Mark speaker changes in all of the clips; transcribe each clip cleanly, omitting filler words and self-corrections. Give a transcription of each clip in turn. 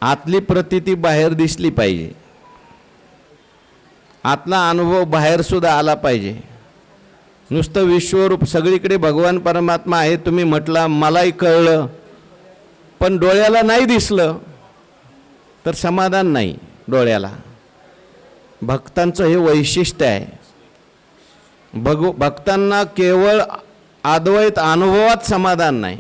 Speaker 1: आतली प्रतीती बाहेर दिसली पाहिजे, आतला अनुभव बाहेर सुद्धा आला पाहिजे. नुसतं विश्वरूप सगळीकडे भगवान परमात्मा आहे तुम्ही म्हटला, मलाही कळलं, पण डोळ्याला नाही दिसलं तर समाधान नाही डोळ्याला. भक्तांचं हे वैशिष्ट्य आहे. भक्तांना केवळ अद्वैत अनुभवात समाधान नाही,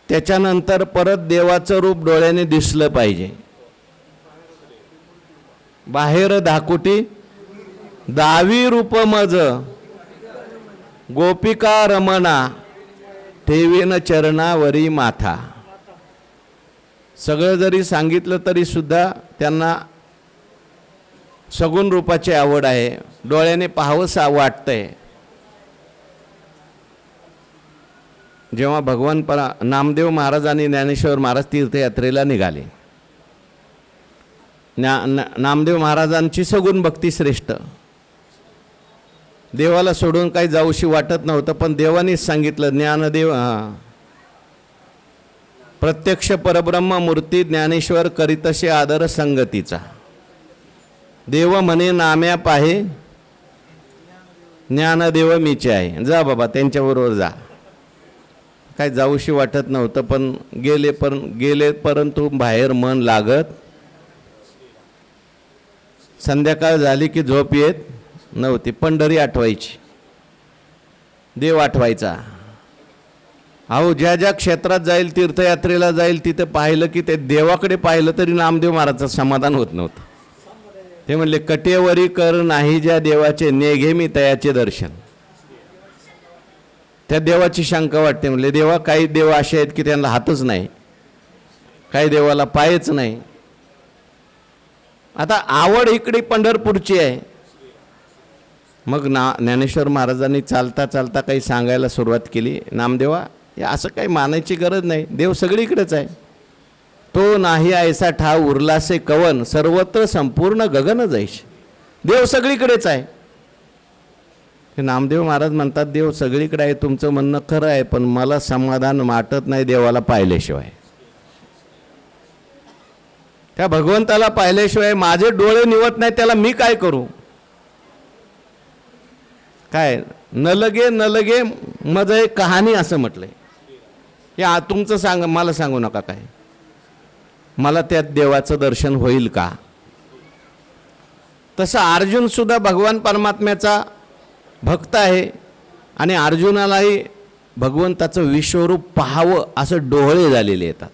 Speaker 1: त्याच्यानंतर परत देवाचं रूप डोळ्याने दिसलं पाहिजे. बाहेर धाकुटी दावी रूप मज गोपिका रमणा ठेवीन चरणावरी माथा. सगळं जरी सांगितलं तरी सुद्धा त्यांना सगुण रूपाची आवड आहे, डोळ्याने पाहावंसं वाटतंय. जेव्हा भगवान नामदेव महाराज आणि ज्ञानेश्वर महाराज तीर्थयात्रेला निघाले, नामदेव महाराजांची सगुण भक्ती श्रेष्ठ, देवाला सोडून काही जाऊशी वाटत नव्हतं, पण देवानीच सांगितलं ज्ञानदेव प्रत्यक्ष परब्रह्म मूर्ती ज्ञानेश्वर करीतसे आदर संगतीचा. देव म्हणे नाम्या पाहे ज्ञानदेव मीचे आहे, जा बाबा त्यांच्याबरोबर जा. काय जाऊशी वाटत नव्हतं, पण गेले परंतु बाहेर मन लागत. संध्याकाळ झाली की झोप येत नव्हती. पंढरी आठवायची, देव आठवायचा. अहो ज्या ज्या क्षेत्रात जाईल, तीर्थयात्रेला जाईल, तिथे पाहिलं की ते देवाकडे पाहिलं तरी नामदेव महाराजचं समाधान होत नव्हतं. ते म्हणले कटेवरी कर नाही ज्या देवाचे, नेघे मी तयाचे दर्शन. त्या देवाची शंका वाटते. म्हणले देवा काही देव असे आहेत की त्यांना हातच नाही, काही देवाला पायच नाही. आता आवड इकडे पंढरपूरची आहे. मग ज्ञानेश्वर महाराजांनी चालता चालता काही सांगायला सुरुवात केली. नामदेवा हे असं काही मानायची गरज नाही, देव सगळीकडेच आहे. तो नाही ऐसा ठाव उरलासे कवन, सर्वत्र संपूर्ण गगन जैसे. देव सगळीकडेच आहे. नामदेव महाराज म्हणतात देव सगळीकडे आहे, तुमचं म्हणणं खरं आहे, पण मला समाधान वाटत नाही देवाला पाहिल्याशिवाय. त्या भगवंताला पाहिल्याशिवाय माझे डोळे निवत नाही, त्याला मी काय करू. काय न लगे मज एक कहाणी असं म्हटलंय. हे तुमचं सांग, मला सांगू नका काय. मला त्यात देवाचं दर्शन होईल का. तसं अर्जुन सुद्धा भगवान परमात्म्याचा भक्त आहे आणि अर्जुनालाही भगवंताचं विश्वरूप पाहावं असं डोळे झालेले येतात.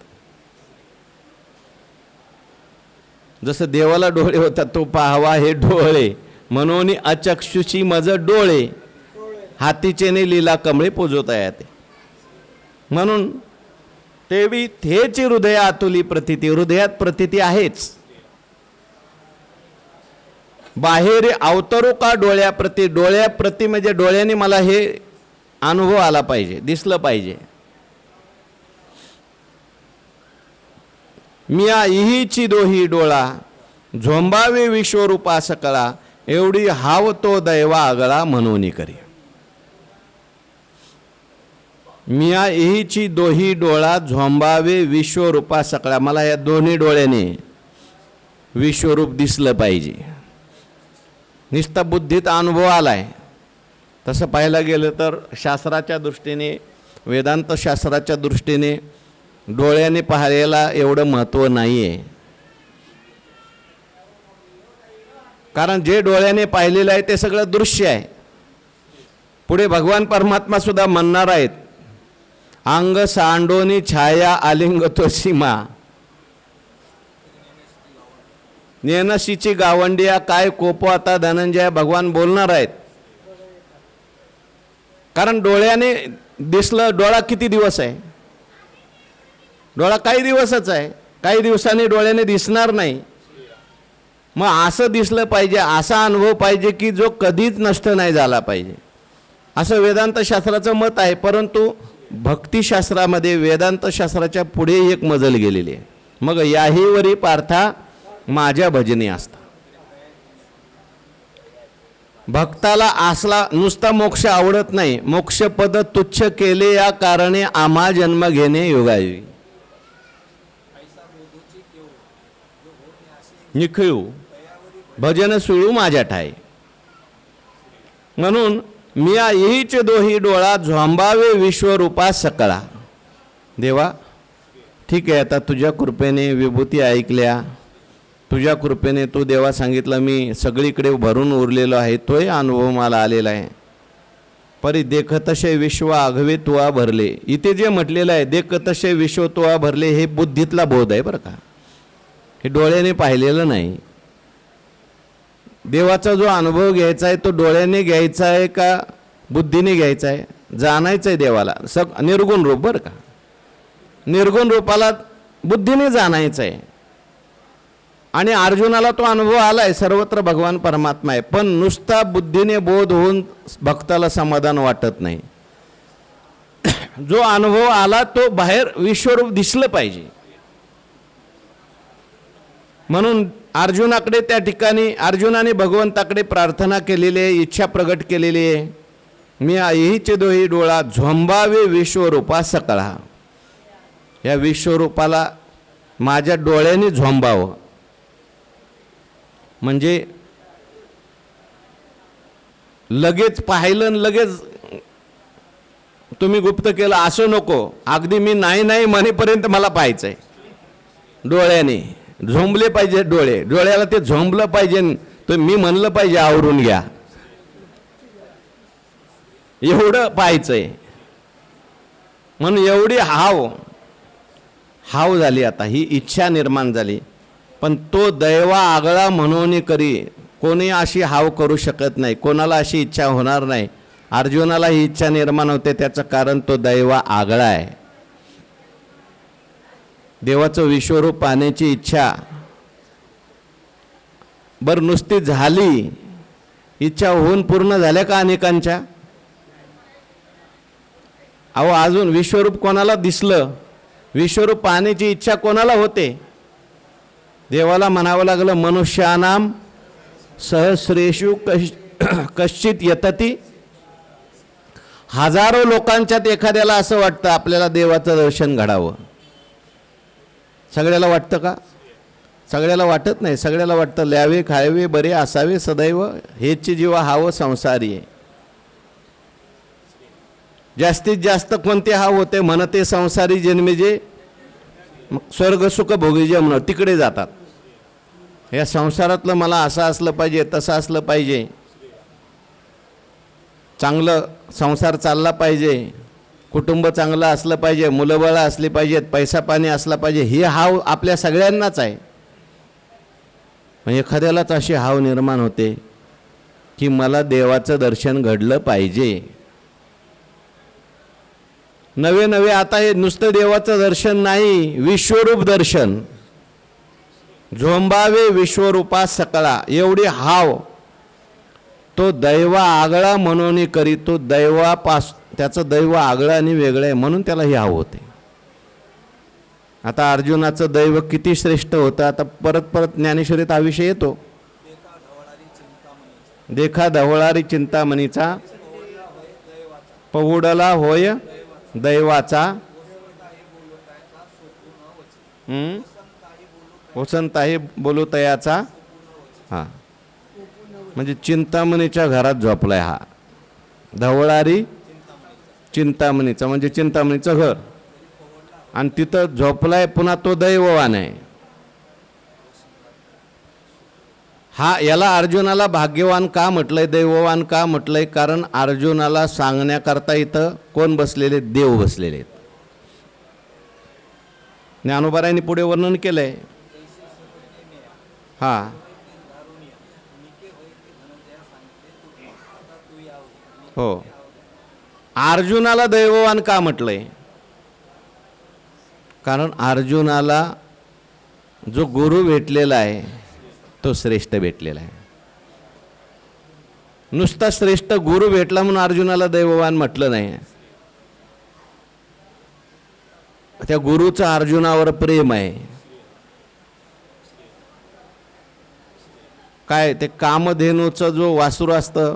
Speaker 1: जसं देवाला डोळे होतात, तो पाहावा हे डोळे. म्हणून अचक्षुषी मज डोळे, हातीचेने लीला कमळे पोजवता येते. म्हणून तेवी थेची हृदय आतुली प्रतीती, हृदयात प्रतीती आहेच. बाहेर अवतरू का डोळ्याप्रती, डोळ्याप्रती म्हणजे डोळ्याने मला हे अनुभव आला पाहिजे, दिसलं पाहिजे. मिया इहीची दोही डोळा, झोंबावे विश्वरूपा सकळा, एवढी हाव तो दैवा आगळा म्हणून करी. मिया इहीची दोही डोळा, झोंबावे विश्वरूपा सकळा. मला या दोन्ही डोळ्याने विश्वरूप दिसलं पाहिजे. निस्ता बुद्धीत अनुभव आलाय. तसं पाहायला गेलं तर शास्त्राच्या दृष्टीने, वेदांत शास्त्राच्या दृष्टीने डोळ्याने पाहायला एवढं महत्त्व नाही आहे. कारण जे डोळ्याने पाहिलेलं आहे ते सगळं दृश्य आहे. पुढे भगवान परमात्मा सुद्धा म्हणणार आहेत, अंग सांडोनी छाया आलिंगतो सीमा, नेनशीची गावंडिया काय कोपो आता धनंजय. भगवान बोलणार आहेत. कारण डोळ्याने दिसलं, डोळा किती दिवस आहे, डोळा काही दिवसच आहे, काही दिवसांनी डोळ्याने दिसणार नाही. मग असं दिसलं पाहिजे, असा अनुभव पाहिजे की जो कधीच नष्ट नाही झाला पाहिजे, असं वेदांत शास्त्राचं मत आहे. परंतु भक्तिशास्त्रामध्ये वेदांत शास्त्राच्या पुढे एक मजल गेलेली आहे. मग याहीवरी पार्था माझ्या भजनी असता. भक्ताला असला नुसता मोक्ष आवडत नाही, मोक्षपद तुच्छ केले या कारणे आम्हा जन्म घेणे योगावी. निखळू भजन सुळू माझ्या ठाई. म्हणून मिया येईच दोही डोळा झोंबावे विश्वरूपा सकळा. देवा ठीक आहे, आता तुझ्या कृपेने विभूती ऐकल्या, तुझ्या कृपेने तू देवा सांगितलं मी सगळीकडे भरून उरलेलो आहे, तोही अनुभव मला आलेला आहे. परी देख तसे विश्व आघवे तुवा भरले. इथे जे म्हटलेलं आहे देख तसे विश्व तुवा भरले, हे बुद्धीतला बोध आहे बरं का, हे डोळ्याने पाहिलेलं नाही. देवाचा जो अनुभव घ्यायचा आहे तो डोळ्याने घ्यायचा आहे का बुद्धीने घ्यायचा आहे? जाणायचं आहे देवाला निर्गुण रूप बरं का, निर्गुण रूपाला बुद्धीने जाणायचं आहे. आणि अर्जुनाला तो अनुभव आला आहे, सर्वत्र भगवान परमात्मा आहे, पण नुसता बुद्धीने बोध होऊन भक्ताला समाधान वाटत नाही. जो अनुभव आला तो बाहेर विश्वरूप दिसलं पाहिजे. म्हणून अर्जुनाकडे त्या ठिकाणी अर्जुनाने भगवंताकडे प्रार्थना केलेली आहे, इच्छा प्रगट केलेली आहे. मी येईचे दोही डोळा झोंबावे विश्वरूपा सकळा. या विश्वरूपाला माझ्या डोळ्याने झोंबावं, म्हणजे लगेच पाहिलं लगेच तुम्ही गुप्त केलं असं नको. अगदी मी नाही नाही म्हणेपर्यंत मला पाहायचं आहे. डोळ्याने झोंबले पाहिजे डोळे, डोळ्याला ते झोंबलं पाहिजे, तो मी म्हणलं पाहिजे आवरून घ्या, एवढं पाहायचं आहे. म्हणून एवढी हाव झाली, आता ही इच्छा निर्माण झाली. पण तो दैवा आगळा म्हणून करी, कोणी अशी हाव करू शकत नाही, कोणाला अशी इच्छा होणार नाही. अर्जुनाला ही इच्छा निर्माण होते, त्याचं कारण तो दैवा आगळा आहे. देवाचं विश्वरूप पाहण्याची इच्छा बरं नुसती झाली, इच्छा होऊन पूर्ण झाल्या का अनेकांच्या? अहो अजून विश्वरूप कोणाला दिसलं? विश्वरूप पाहण्याची इच्छा कोणाला होते? देवाला म्हणावं लागलं मनुष्यानाम सहस्रेषु कश्चित यतती. हजारो लोकांच्यात एखाद्याला असं वाटतं आपल्याला देवाचं दर्शन घडावं. सगळ्याला वाटतं का? सगळ्याला वाटत नाही. सगळ्याला वाटतं ल्यावे खायवे बरे असावे सदैव, हेची जीवा हावं संसारी आहे. जास्तीत जास्त कोणते हाव होते? म्हणते संसारी जन्मे जे स्वर्ग सुख भोगी जे म्हणून तिकडे जातात. या संसारातलं मला असं असलं पाहिजे, तसं असलं पाहिजे, चांगलं संसार चालला पाहिजे, कुटुंब चांगलं असलं पाहिजे, मुलंबाळं असली पाहिजेत, पैसा पाणी असला पाहिजे, हे हाव आपल्या सगळ्यांनाच आहे. पण एखाद्यालाच अशी हाव निर्माण होते की मला देवाचं दर्शन घडलं पाहिजे. नवे नवे आता हे नुसतं देवाचं दर्शन नाही, विश्वरूप दर्शन. झोंबावे विश्वरूपा सकळा, एवढी हाव तो दैवा आगळा म्हणून करी. तो त्याचं दैव आगळं आणि वेगळं आहे म्हणून त्याला ही हाव होते. आता अर्जुनाचं दैव किती श्रेष्ठ होतं. आता परत परत ज्ञानेश्वरीत हा विषय येतो. देखा ढवळारी चिंतामणीचा पहुडला होय दैवाचा. वसंताही बोलू तयाचा. हा म्हणजे चिंतामणीच्या घरात झोपलाय हा. ढवळारी चिंतामणीचा म्हणजे चिंतामणीचं घर, आणि तिथं झोपलाय. पुन्हा तो दैववान आहे. हा याला अर्जुनाला भाग्यवान का म्हटलंय, दैववान का म्हटलंय? कारण अर्जुनाला सांगण्याकरता इथं कोण बसलेले? देव बसलेले आहेत. ज्ञानोबारायांनी पुढे वर्णन केलंय. हा हो, अर्जुनाला दैववान का म्हटलंय? कारण अर्जुनाला जो गुरु भेटलेला आहे तो श्रेष्ठ भेटलेला आहे. नुसता श्रेष्ठ गुरु भेटला म्हणून अर्जुनाला दैववान म्हटलं नाही. त्या गुरुचं अर्जुनावर प्रेम आहे. काय ते कामधेनूचं जो वासुर असतं,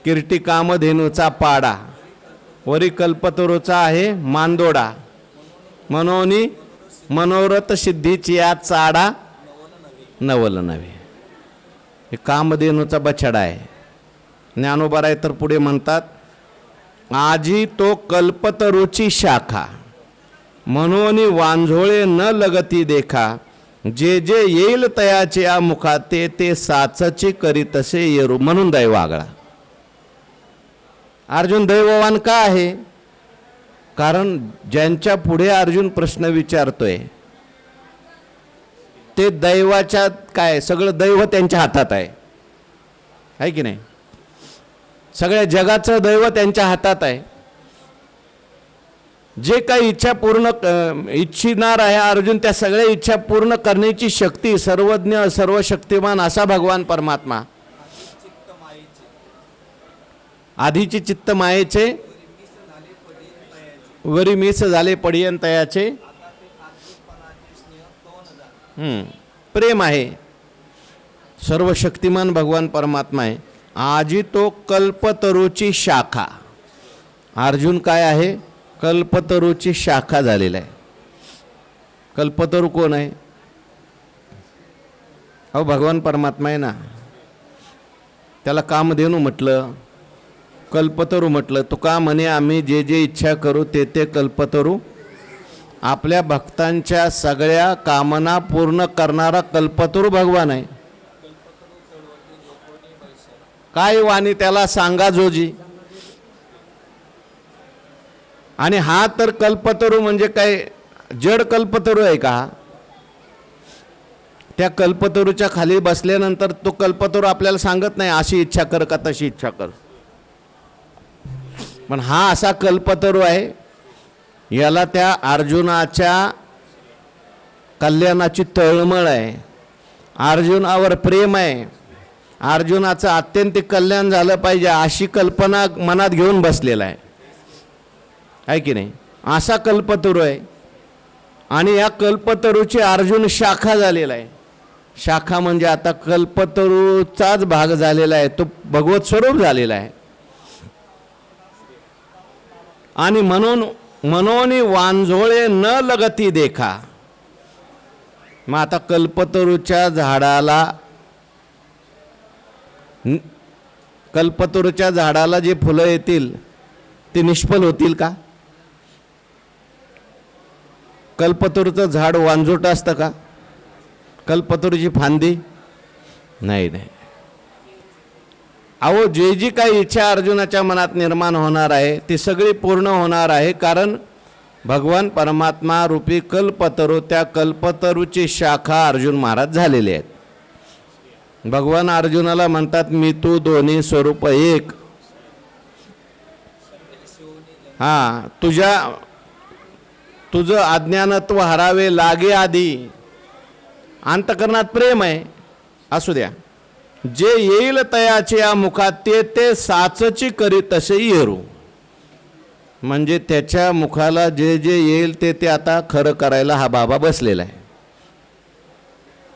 Speaker 1: कीर्ती कामधेनूचा पाडा, वरी कल्पतरूचा आहे मांदोडा, मनोनी मनोरथ सिद्धीची या चाडा नवल नव्हे. हे कामधेनूचा बछडा आहे. ज्ञानोबा तर पुढे म्हणतात, आजी तो कल्पतरूची शाखा, म्हणून वांझोळे न लगती देखा, जे जे येईल तयाचे या मुखा, ते ते साचचे करी तसे येरू. म्हणून दैव आगळा. अर्जुन दैववान का आहे? कारण ज्यांच्या पुढे अर्जुन प्रश्न विचारतोय ते दैवाच्या काय, सगळं दैव त्यांच्या हातात आहे की नाही? सगळ्या जगाचं दैव त्यांच्या हातात आहे. जे काही इच्छा पूर्ण इच्छिणार आहे अर्जुन, त्या सगळ्या इच्छा पूर्ण करण्याची शक्ती सर्वज्ञ सर्वशक्तिमान असा भगवान परमात्मा. आधीचे चित्त मायेचे, वरी मिस झाले पडियन तयाचे. प्रेम आहे. सर्वशक्तिमान भगवान परमात्मा आहे. आजी तो कल्पतरूची शाखा. अर्जुन काय आहे? कल्पतरूची शाखा झालेला आहे. कल्पतरू कोण आहे? अहो भगवान परमात्मा आहे ना. त्याला कामधेनू म्हटलं, कल्पतरू म्हटलं. तुका म्हणे आम्ही जे जे इच्छा करू ते ते कल्पतरू. आपल्या भक्तांच्या सगळ्या कामना पूर्ण करणारा कल्पतरू भगवान आहे. काय वाणी त्याला सांगा जोजी. आणि हा तर कल्पतरू म्हणजे काय जड कल्पतरू आहे का? त्या कल्पतरूच्या खाली बसल्यानंतर तो कल्पतरू आपल्याला सांगत नाही अशी इच्छा कर का तशी इच्छा कर. पण हा असा कल्पतरू आहे. याला त्या अर्जुनाच्या कल्याणाची तळमळ आहे. अर्जुनावर प्रेम आहे. अर्जुनाचं आत्यंतिक कल्याण झालं पाहिजे अशी कल्पना मनात घेऊन बसलेला आहे की नाही? असा कल्पतरू आहे. आणि या कल्पतरूची अर्जुन शाखा झालेला आहे. शाखा म्हणजे आता कल्पतरूचाच भाग झालेला आहे. तो भगवत स्वरूप झालेला आहे. आणि म्हणून वांझोळे न लगती देखा. मग आता कल्पतरूच्या झाडाला जे फुलं येतील ते निष्फल होतील का? कल्पतरूचं झाड वांझोट असतं का? कल्पतरूची फांदी नाही. अहो जे जी काही इच्छा अर्जुनाच्या मनात निर्माण होणार आहे ती सगळी पूर्ण होणार आहे. कारण भगवान परमात्मा रूपी कल्पतरू, त्या कल्पतरूची शाखा अर्जुन महाराज झालेले आहेत. भगवान अर्जुनाला म्हणतात मी तू दोन्ही स्वरूप एक. तुझं अज्ञानत्व हरावे लागे आधी. अंतकरणात प्रेम आहे. असू द्या. जे येईल तयाचे या मुखात, ते ते साचची करी तसे येरू. म्हणजे त्याच्या मुखाला जे जे येईल ते ते आता खरं करायला हा बाबा बसलेला आहे.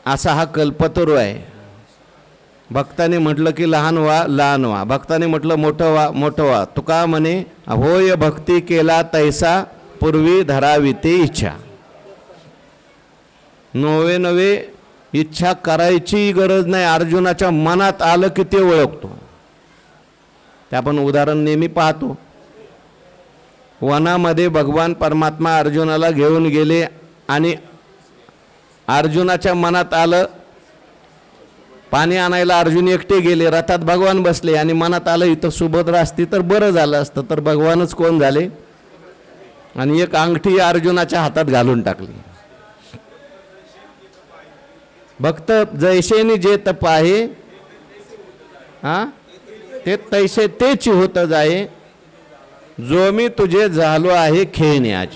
Speaker 1: असा हा कल्पतरू आहे. भक्ताने म्हटलं की लहान व्हा लहान व्हा, भक्ताने म्हटलं मोठं व्हा मोठं व्हा. तुका म्हणे होय भक्ती केला तैसा, पूर्वी धरावी ते इच्छा. नवे नवे इच्छा करायची गरज नाही. अर्जुनाच्या मनात आलं की ते ओळखतो. ते आपण उदाहरण नेहमी पाहतो. वनामध्ये भगवान परमात्मा अर्जुनाला घेऊन गेले आणि अर्जुनाच्या मनात आलं पाणी आणायला. अर्जुन एकटे गेले, रथात भगवान बसले आणि मनात आलं इथं सुभद्रा असती तर बरं झालं असतं. तर भगवानच कोण झाले आणि एक अंगठी अर्जुनाच्या हातात घालून टाकली. भक्त जैसेनी जे तप आहे ते तैसे तेच होत जाये, जो मी तुझे झालो आहे खेळणे आज.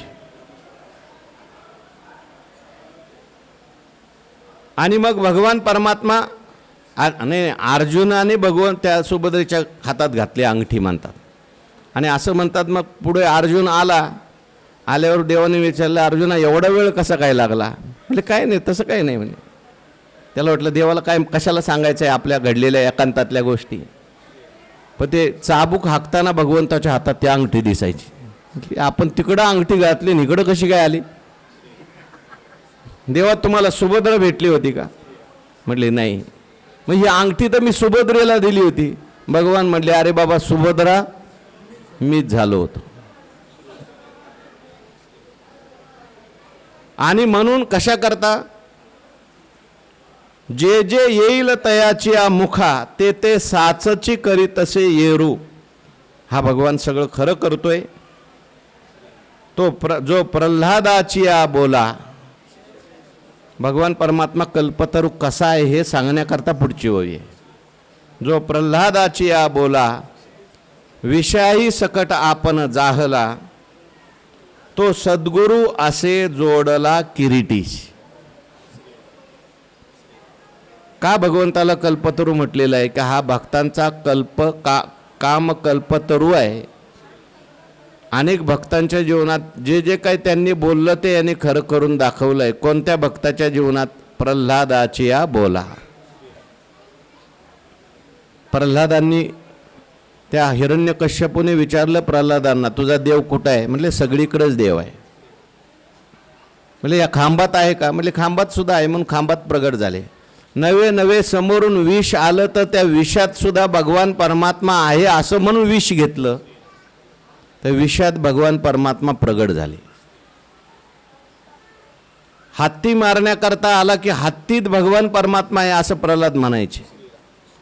Speaker 1: आणि मग भगवान परमात्मा आणि अर्जुनाने भगवान त्या सुभद्रेच्या हातात घातली अंगठी म्हणतात. आणि असं म्हणतात मग पुढे अर्जुन आल्यावर देवाने विचारलं अर्जुना एवढा वेळ कसा काय लागला? म्हणजे काय नाही तसं काही नाही. म्हणजे त्याला वाटलं देवाला काय कशाला सांगायचं आहे आपल्या घडलेल्या एकांतातल्या गोष्टी. पण ते चाबूक हाकताना भगवंताच्या हातात ती अंगठी दिसायची. आपण तिकडं अंगठी घातली आणि इकडं कशी काय आली? देवा तुम्हाला सुभद्रा भेटली होती का? म्हटले नाही. मग ही अंगठी तर मी सुभद्रेला दिली होती. भगवान म्हटले अरे बाबा सुभद्रा मीच झालो होतो. आणि म्हणून कशा करता जे जे येईल तयाची मुखा ते ते साचची करी तसे येरू. हा भगवान सगळं खरं करतोय. तो जो प्रल्हादाची बोला, भगवान परमात्मा कल्पतरू कसा आहे हे सांगण्याकरता पुढची ओवी आहे. जो प्रल्हादाची बोला विषयाही सकट आपण जाहला तो सद्गुरू असे जोडला किरीटीशी. का भगवंताला कल्पतरू म्हटलेलं आहे? की हा भक्तांचा काम कल्पतरू आहे. अनेक भक्तांच्या जीवनात जे जे काही त्यांनी बोललं ते यांनी खरं करून दाखवलं आहे. कोणत्या भक्ताच्या जीवनात? प्रल्हादाची बोला. प्रल्हादांनी त्या हिरण्यकश्यपूने विचारलं प्रल्हादांना तुझा देव कुठं आहे? म्हटले सगळीकडेच देव आहे. म्हणजे या खांबात आहे का? म्हणजे खांबात सुद्धा आहे. म्हणून खांबात प्रगट झाले. नवे नवे समोरून विष आलं तर त्या विषात सुद्धा भगवान परमात्मा आहे असं म्हणून विष घेतलं तर विषात भगवान परमात्मा प्रगट झाले. हत्ती मारण्याकरता आला की हत्तीत भगवान परमात्मा आहे असं प्रल्हाद म्हणायचे.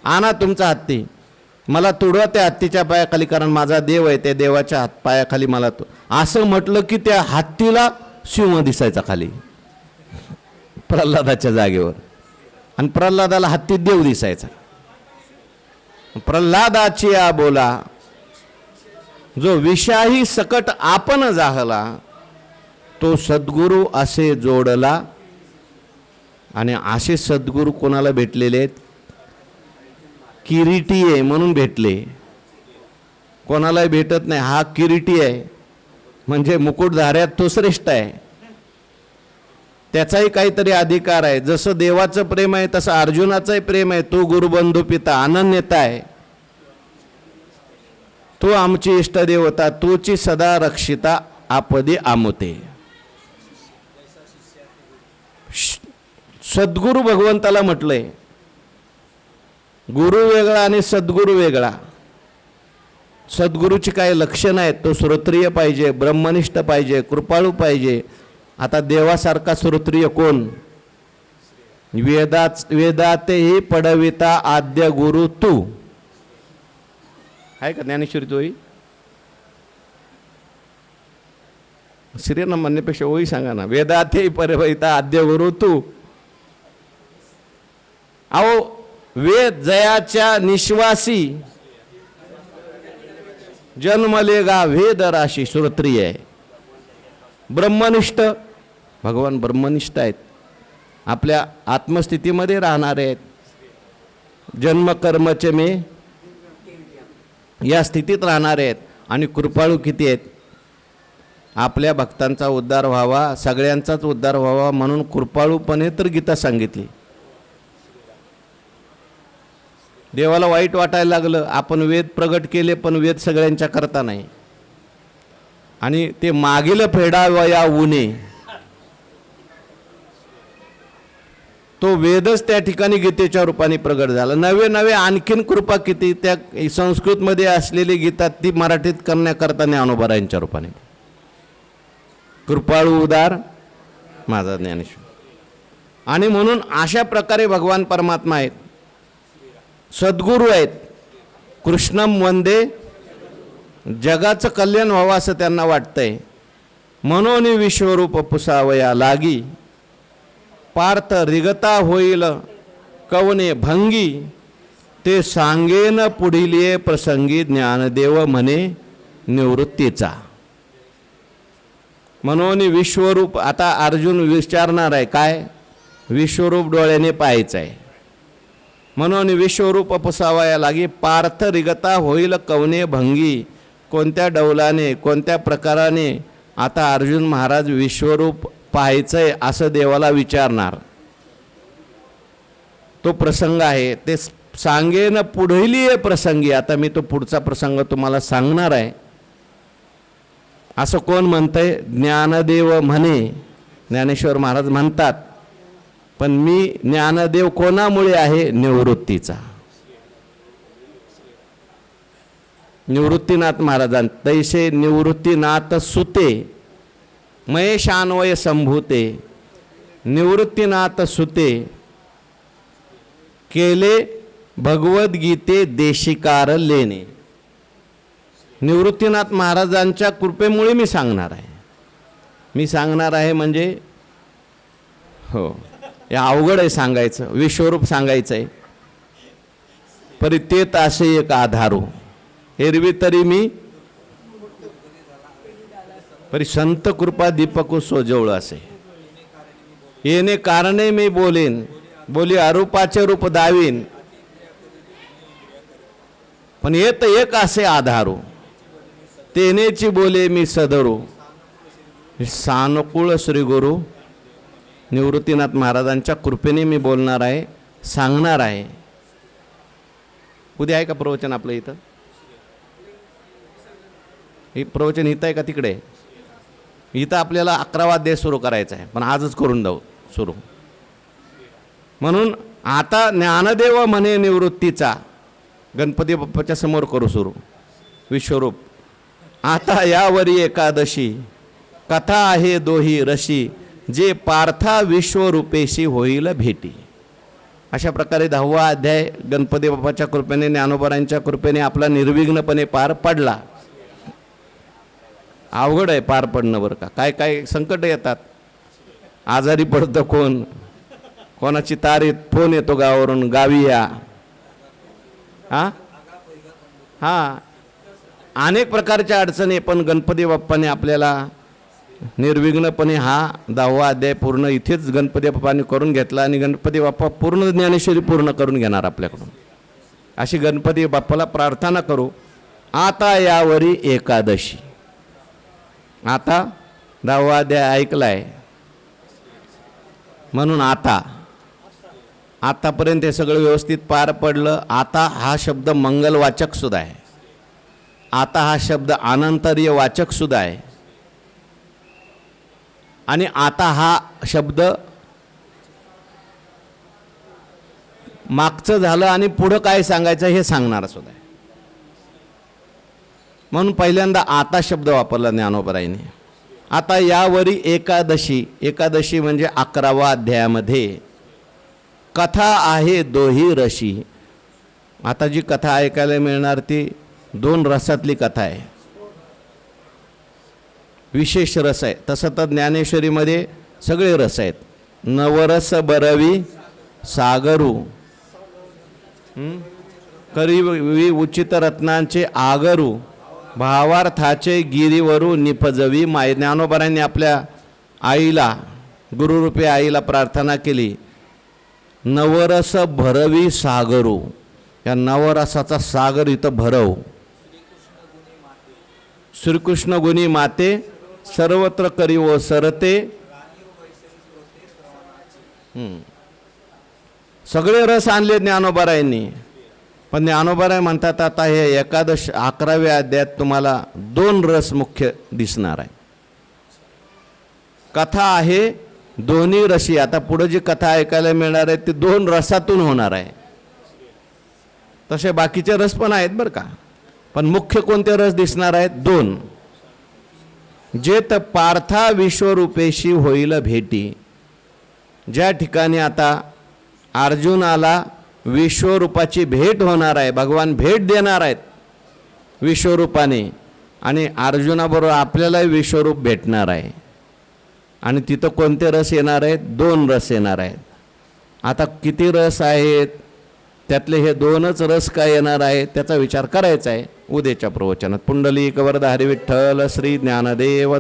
Speaker 1: आणा तुमचा हत्ती, मला तुडवा त्या हत्तीच्या पायाखाली, कारण माझा देव आहे, त्या देवाच्या पायाखाली मला तो, असं म्हटलं की त्या हत्तीला सिंह दिसायचा खाली प्रल्हादाच्या जागेवर. आणि प्रल्हादाला हत्तीत देव दिसायचा. प्रल्हादाची बोला जो विषयाही सकट आपण जाहला तो सद्गुरू असे जोडला. आणि असे सद्गुरू कोणाला भेटलेले आहेत? किरीटी आहे म्हणून भेटले. कोणालाही भेटत नाही. हा किरीटी आहे म्हणजे मुकुटधाऱ्यात तो श्रेष्ठ आहे. त्याचाही काहीतरी अधिकार आहे. जसं देवाचं प्रेम आहे तसं अर्जुनाचंही प्रेम आहे. तो गुरुबंधू पिता अनन्यता आहे. तो आमची इष्टदेवता, तोची सदा रक्षिता आपदी आमुते. सद्गुरू भगवंताला म्हटलंय. गुरु वेगळा आणि सद्गुरू वेगळा. सद्गुरूची काही लक्षणं आहेत. तो श्रोत्रिय पाहिजे, ब्रह्मनिष्ठ पाहिजे, कृपाळू पाहिजे. आता देवासारखा श्रोत्रिय कोण? वेदातेही पडविता आद्य गुरु तू. आहे का ज्ञानेश्वरी तोही? श्रीराम म्हणण्यापेक्षा ओही सांगा ना. वेदातेही पडविता आद्य गुरु तू. अहो वेद जयाच्या निश्वासी जन्मलेगा वेद राशी श्रोत्रिय आहे. ब्रह्मनिष्ठ भगवान ब्रह्मनिष्ठ आहेत. आपल्या आत्मस्थितीमध्ये राहणारे आहेत. जन्मकर्मचे मे या स्थितीत राहणारे आहेत. आणि कृपाळू किती आहेत? आपल्या भक्तांचा उद्धार व्हावा, सगळ्यांचाच उद्धार व्हावा म्हणून कृपाळूपणे तर गीता सांगितली. देवाला वाईट वाटायला लागलं. आपण वेद प्रगट केले पण वेद सगळ्यांच्या करता नाही. आणि ते मागील फेडावया उने, तो वेदच त्या ठिकाणी गीतेच्या रूपाने प्रगट झाला. नवे नवे आणखीन कृपा किती त्या संस्कृतमध्ये असलेली गीता ती मराठीत करण्याकरता ज्ञानोबारायांच्या रूपाने. कृपाळू उदार माझा ज्ञानेश्वर. आणि म्हणून अशा प्रकारे भगवान परमात्मा आहेत. सद्गुरू आहेत. कृष्णम वंदे, जगाचं कल्याण व्हावं असं त्यांना वाटतंय. म्हणून विश्वरूप पुसावया लागी, पार्थ रिगता होईल कवने भंगी, ते सांगेन पुढील प्रसंगी ज्ञानदेव म्हणे निवृत्तीचा. म्हणून विश्वरूप. आता अर्जुन विचारणार आहे काय? विश्वरूप डोळ्याने पाहायचं आहे. म्हणून विश्वरूप पुसावया लागी, पार्थ रिगता होईल कवने भंगी. कोणत्या डौलाने, कोणत्या प्रकाराने आता अर्जुन महाराज विश्वरूप पाहायचंय असं देवाला विचारणार. तो प्रसंग आहे. ते सांगेन पुढील प्रसंगी. आता मी तो पुढचा प्रसंग तुम्हाला सांगणार आहे. असं कोण म्हणतंय? ज्ञानदेव म्हणे. ज्ञानेश्वर महाराज म्हणतात पण मी ज्ञानदेव कोणामुळे आहे? निवृत्तीचा. निवृत्तीनाथ महाराजां तैसे निवृत्तीनाथ सुते महेशान्वय संभूते. निवृत्तीनाथ सुते केले भगवद्गीते देशिकार लेणे. निवृत्तीनाथ महाराजांच्या कृपेमुळे मी सांगणार आहे. मी सांगणार आहे म्हणजे हो, हे अवघड आहे सांगायचं, विश्वरूप सांगायचं आहे. परितेत असे एक आधारू एरवी तरी मी परी संत कृपा दीपक सोजवळ असे. येणे कारणे मी बोलेन, बोली अरूपाचे रूप दावीन. पण येत एक असे आधारू तेनेची बोले मी सदरू. सानुकूळ श्री गुरु निवृत्तीनाथ महाराजांच्या कृपेने मी बोलणार आहे, सांगणार आहे. उद्या आहे का प्रवचन आपलं इथं? हे प्रवचन इथं आहे का तिकडे? इथं आपल्याला 11वा अध्याय सुरू करायचा आहे, पण आजच करून जाऊ सुरू. म्हणून आता ज्ञानदेव म्हणे निवृत्तीचा गणपती बाप्पाच्या समोर करू सुरू विश्वरूप. आता यावरी एकादशी कथा आहे दोही रशी जे पार्था विश्वरूपेशी होईल भेटी. अशा प्रकारे 10वा अध्याय गणपती बाप्पाच्या कृपेने ज्ञानोबारांच्या कृपेने आपला निर्विघ्नपणे पार पडला. अवघड आहे पार पडणं बरं का. काय काय संकट येतात. आजारी पडतं कोण, कोणाची तारीख फोन येतो गावावरून गावी या. हां अनेक प्रकारच्या अडचणी. पण गणपती बाप्पाने आपल्याला निर्विघ्नपणे हा 10वा अध्याय पूर्ण इथेच गणपती बाप्पाने करून घेतला आणि गणपती बाप्पा पूर्ण ज्ञानेश्वरी पूर्ण करून घेणार आपल्याकडून. अशी गणपती बाप्पाला प्रार्थना करू. आता यावरी एकादशी. आता 10वा अध्याय ऐकलाय म्हणून आतापर्यंत हे सगळं व्यवस्थित पार पडलं. आता हा शब्द मंगलवाचक सुद्धा आहे. आता हा शब्द अनंतरीय वाचक सुद्धा आहे. आणि आता हा शब्द मागचं झालं आणि पुढं काय सांगायचं हे सांगणारा सुद्धा आहे. म्हणून पहिल्यांदा आता शब्द वापरला ज्ञानोबराईने. आता यावरी एकादशी. एकादशी म्हणजे 11वा अध्यायामध्ये कथा आहे दोही रशी. आता जी कथा ऐकायला मिळणार ती 2 रसातली कथा आहे. विशेष रस आहे. तसं तर ज्ञानेश्वरीमध्ये सगळे रस आहेत. नवरस बरवी सागरू करी उचित रत्नांचे आगरू भावार्थाचे गिरीवरू निपजवी माय. ज्ञानोबारांनी आपल्या आईला गुरुरूपी आईला प्रार्थना केली. नवरस भरवी सागरू. या नवरसाचा सागर इथं भरव. श्रीकृष्ण गुणी माते सर्वत्र करी ओ सरते. सगळे रस आणले ज्ञानोबारायांनी. पण ज्ञानोबाराय म्हणतात आता हे एकादश 11व्या अध्यायात तुम्हाला 2 रस मुख्य दिसणार आहे. कथा आहे दोन्ही रशी. आता पुढे जी कथा ऐकायला मिळणार आहे ती 2 रसातून होणार आहे. तसे बाकीचे रस पण आहेत बरं का. पण मुख्य कोणते रस दिसणार आहेत? 2. जेत पार्था विश्वरूपेशी होईल भेटी. ज्या ठिकाणी आता अर्जुनाला विश्वरूपाची भेट होणार आहे. भगवान भेट देणार आहेत विश्वरूपाने आणि अर्जुनाबरोबर आपल्यालाही विश्वरूप भेटणार आहे. आणि तिथं कोणते रस येणार आहेत? 2 रस येणार आहेत. आता किती रस आहेत त्यातले हे 2च रस काय येणार आहे त्याचा विचार करायचा आहे उद्याच्या प्रवचनात. पुंडलिक वरद हरी विठ्ठल श्री ज्ञानदेव